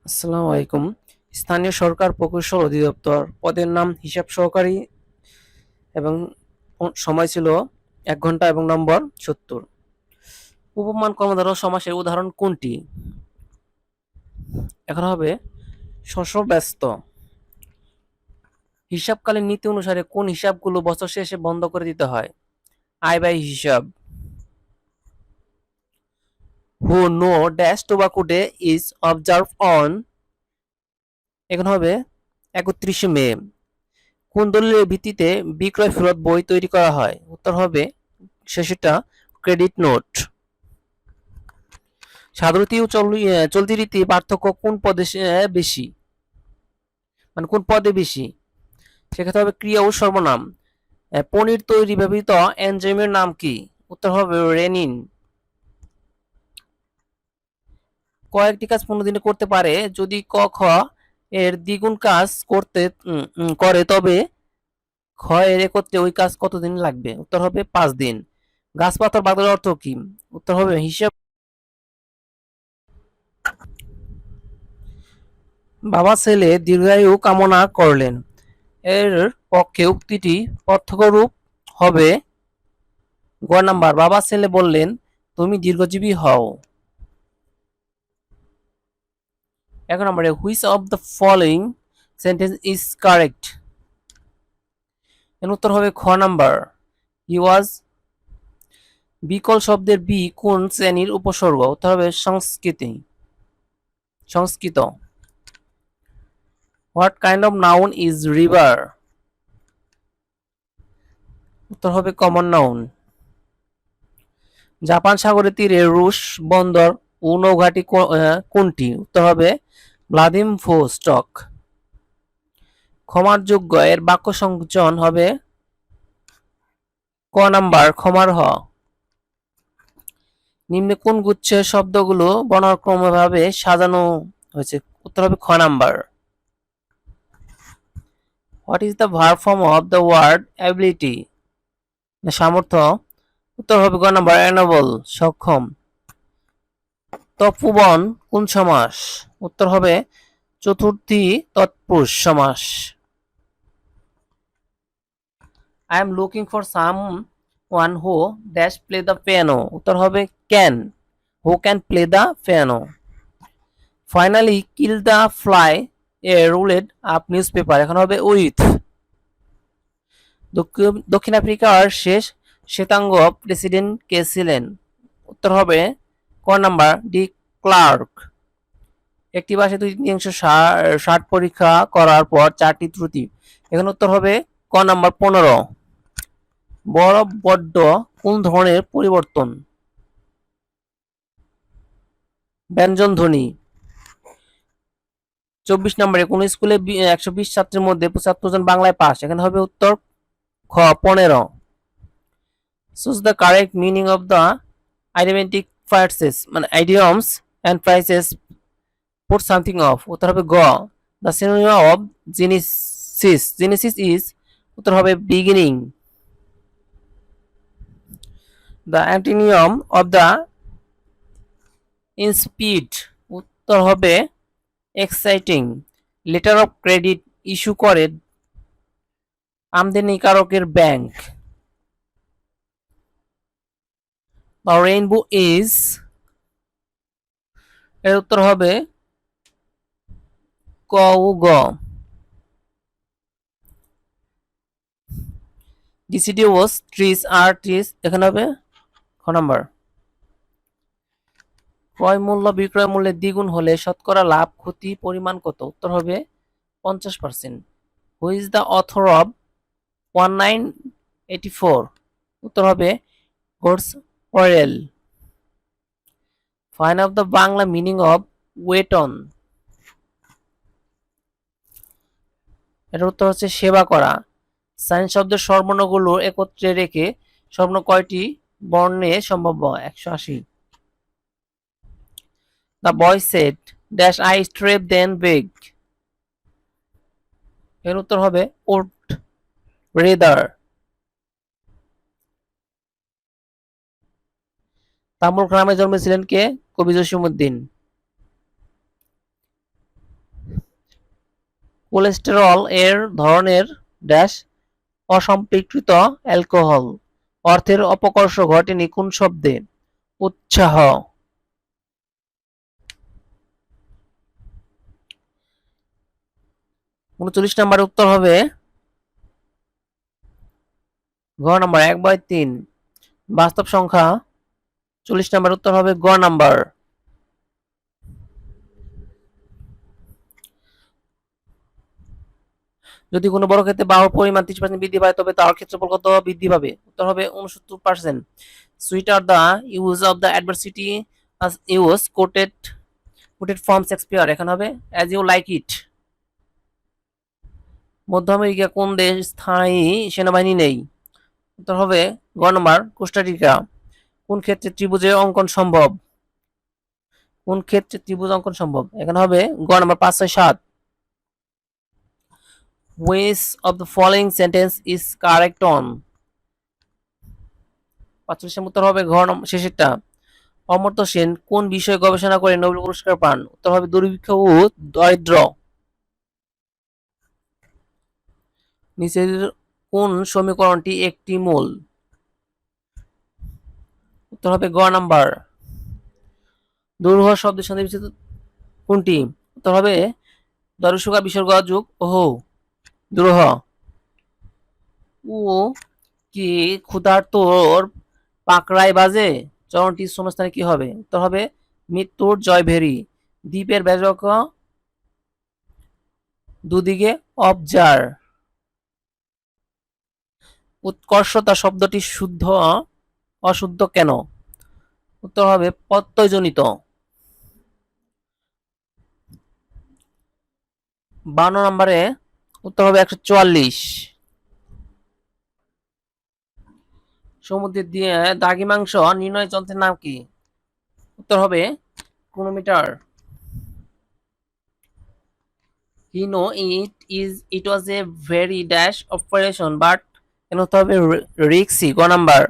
আসসালামু আলাইকুম। স্থানীয় সরকার প্রকৌশল অধিদপ্তর পদের নাম হিসাব সহকারী এবং সময় ছিল 1 ঘন্টা এবং নম্বর 70। উপমান কর্মধারয় সমাসের উদাহরণ কোনটি? এখন হবে শস্যব্যস্ত। হিসাবকালীন নীতি অনুসারে কোন হিসাবগুলো বছর শেষে বন্ধ করে দিতে হয়? আয় ব্যয় হিসাব। হু no dash tobacco day is observe on. এখন হবে 31শে মে। কোন দলিলের ভিত্তিতে বিক্রয় ফেরত বই তৈরি করা হয়? উত্তর হবে শেষেরটা ক্রেডিট নোট। সাধুরীতি ও চলতি রীতি পার্থক্য কোন পদে বেশি, মানে কোন পদে বেশি? সেক্ষেত্রে হবে ক্রিয়া ও সর্বনাম। পনির তৈরি ব্যবহৃত এনজাইমের নাম কি? উত্তর হবে রেনিন। কয়েকটি কাজ 15 দিনে করতে পারে যদি ক খ এর দ্বিগুণ কাজ করে, তবে খ এর একত্রে ওই কাজ কতদিন লাগবে? উত্তর হবে 5 দিন। গাছ পাতার বাগের অর্থ কি? উত্তর হবে হিসাব। বাবা ছেলে দীর্ঘায়ু কামনা করলেন, এর পক্ষে উক্তিটি প্রত্যক্ষ রূপ হবে গ নাম্বার বাবা ছেলে বললেন তুমি দীর্ঘজীবী হও। এক নম্বরে which of the following sentence is correct? এর উত্তর হবে খ নাম্বার হি ওয়াজ। বিকল শব্দের বি কোন শ্রেণীর উপসর্গ? উত্তর হবে সংস্কৃত। What kind of noun is river? উত্তর হবে কমন নাউন। জাপান সাগরের তীরে রুশ বন্দর ও নৌঘাঁটি কোনটি? উত্তর হবে ভ্লাদিভস্টক। ক্ষমার যোগ্য এর বাক্য সংযোজন হবে ক নাম্বার ক্ষমার হ। নিম্নে কোন গুচ্ছের শব্দগুলো বর্ণানুক্রমভাবে সাজানো হয়েছে? উত্তর হবে খ number. What is the verb form of the word ability? সামর্থ্য। উত্তর হবে গ নাম্বার এনেবল সক্ষম। তপোবন কোন সমাস? উত্তর হবে চতুর্থী তৎপুরুষ সমাস। I am looking for someone who dash play the piano. উত্তর হবে can. Who can play the piano. Finally kill the fly a rolled up newspaper. এখন হবে উইথ। দক্ষিণ আফ্রিকার শেষ শ্বেতাঙ্গ প্রেসিডেন্ট কে ছিলেন? উত্তর হবে ক নাম্বার ডি ক্লার্ক। একটি ভাষা 2/3 ষাট পরীক্ষা করার পর 4টি ত্রুটি। এখানে উত্তর হবে ক নাম্বার 15। বড় বড্ড কোন ধরনের পরিবর্তন? ব্যঞ্জন ধ্বনি। 24 নম্বরে কোন স্কুলে 120 ছাত্রের মধ্যে 75 জন বাংলায় পাস? এখানে হবে উত্তর খ 15। Choose the correct meaning of the identic phrases, মানে idioms and phrases put something off। উত্তর হবে গ the synonym of genesis is. উত্তর হবে beginning. The antonym of the insipid. উত্তর হবে exciting. Letter of credit issue করে আমদানিকারকের ব্যাংক। The rainbow is. এর উত্তর হবে ক ও গ। Deciduous trees are trees. এখানে হবে খ নাম্বার। ক্রয় মূল্য বিক্রয় মূল্যের দ্বিগুণ হলে শতকরা লাভ ক্ষতি পরিমাণ কত? উত্তর হবে 50%। Who is the author of 1984? উত্তর হবে হোর্স ওয়েল। Find out the Bangla meaning of wait on. এটার উত্তর হচ্ছে সেবা করা। সায়েন্স শব্দের স্বরবর্ণগুলো একত্রে রেখে স্বরবর্ণ কয়টি বর্ণে সম্ভাব্য? 180। The boy said dash I strap then beg. এর উত্তর হবে উড রেদার। তাম্বুল গ্রামে জন্মেছিলেন কে? কবি জসিমউদ্দিন। কোলেস্টেরল এর ধরনের ড্যাশ অসম্পৃক্ত অ্যালকোহল। অর্থের অপকর্ষ ঘটেনি কোন শব্দে? উৎসাহ। 39 নম্বরের উত্তর হবে ঘ নাম্বার 1/3। বাস্তব সংখ্যা 40 নম্বর উত্তর হবে গ নাম্বার। যদি কোনো বর্গক্ষেত্রে বাহুর পরিমাণ 30% বৃদ্ধি পায় তবে তার ক্ষেত্রফল কত বৃদ্ধি পাবে? উত্তর হবে 69%। Sweet are the use of the adversity as use quoted from Shakespeare. এখানে হবে অ্যাজ ইউ লাইক ইট। মধ্য আমেরিকা কোন দেশ স্থায়ী সেনাবাহিনী নেই? উত্তর হবে গ নম্বর কোস্টারিকা। কোন ক্ষেত্রে ত্রিভুজের অঙ্কন সম্ভব? কোন ক্ষেত্রে ত্রিভুজ অঙ্কন সম্ভব? এখানে হবে গ নম্বর 5, 6, 7। Which of the following sentence is correct on? 45 উত্তর হবে ঘ নম্বর শেষেরটা। অমর্ত্য সেন কোন বিষয়ে গবেষণা করে নোবেল পুরস্কার পান? উত্তর হবে দুর্ভিক্ষ ও দরিদ্র। নিচের কোন সমীকরণটি একটি মূল? উত্তর হবে গ নাম্বার। দুরূহ শব্দের সন্ধি বিচ্ছেদ কোনটি? উত্তর হবে দরশুকা বিসর্গ যুগ ওহো দুরূহ। ও কি ক্ষুধার্তর পাকড়ায় বাজে চরণটি শূন্যস্থানে কি হবে? উত্তর হবে মৃত্যুর জয়ভেরি। দ্বীপের ব্যাজক দুদিকে অবজার। উৎকর্ষতা শব্দটি শুদ্ধ অশুদ্ধ কেন? উত্তর হবে প্রত্যয়জনিত। 52 নম্বরে উত্তর হবে 144। সমুদ্রের দিয়ে দ্রাঘিমাংশ নির্ণয় যন্ত্রের নাম কি? উত্তর হবে chronometer. He know it was a very dash operation but কেন হতে হবে রিক্সি গ নাম্বার।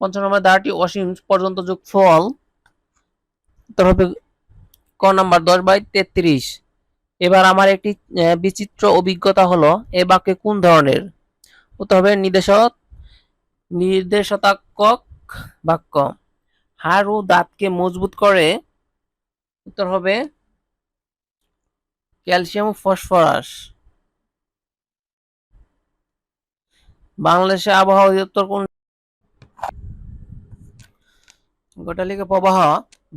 55 নম্বর ধারাটি অসীম পর্যন্ত যোগফল। উত্তর হবে ক নাম্বার 10/33। এবার আমার একটি বিচিত্র অভিজ্ঞতা হলো এ বাক্যে কোন ধরনের? উত্তর হবে নির্দেশাত্মক বাক্য। হাড় ও দাঁতকে মজবুত করে। উত্তর হবে ক্যালসিয়াম ও ফসফরাস। বাংলাদেশের আবহাওয়া অধিদপ্তর কোন? গোটালিকা প্রবাহ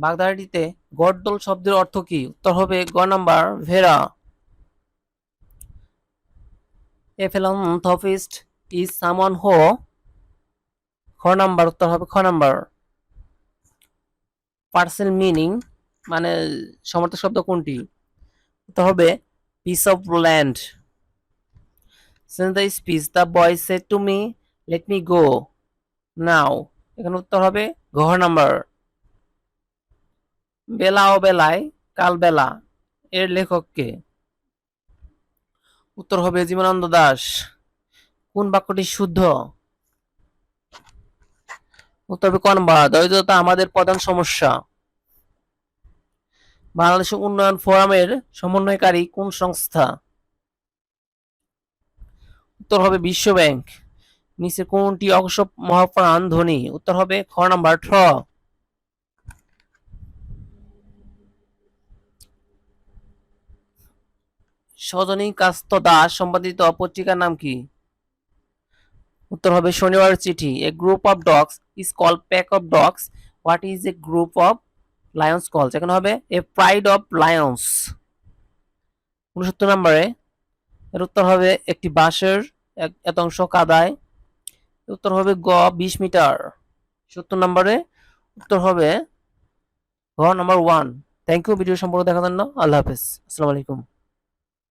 বাগধারাটিতে গড্ডল শব্দের অর্থ কি? উত্তর হবে গ নাম্বার ভেড়া। এ philanthropist is someone who খ নাম্বার উত্তর হবে খ নাম্বার। পার্সেল মিনিং মানে সমর্থক শব্দ কোনটি? উত্তর হবে piece of land. Since the speech the boy said to me let me go now। এখানে উত্তর হবে ঘ নাম্বার। বেলা ও বেলায় কাল বেলা এর লেখক কে? উত্তর হবে জীবনানন্দ দাশ। কোন বাক্যটি শুদ্ধ? উত্তর হবে ক নাম্বার দরিদ্রতা আমাদের প্রধান সমস্যা। বাংলাদেশ উন্নয়ন ফোরামের সমন্বয়কারী কোন সংস্থা? উত্তর হবে বিশ্ব ব্যাংক। নিচে কোনটি অকস্মাৎ মহাপ্রাণ ধ্বনি? উত্তর হবে খ নাম্বার ঠ। সজনীকান্ত দাস সম্পাদিত পত্রিকার নাম কি? উত্তর হবে শনিবার চিঠি। A group of dogs is called pack of dogs what is a group of lions call? এখানে হবে এ প্রাইড অফ লায়ন্স। 69 নম্বরে এর উত্তর হবে একটি বাঁশের এত অংশ কাদায়। উত্তর হবে গ 20 মিটার। 70 নম্বরে উত্তর হবে ঘ নাম্বার 1। থ্যাংক ইউ ভিডিও সম্পূর্ণ দেখার জন্য। আল্লাহ হাফেজ। আসসালামু আলাইকুম।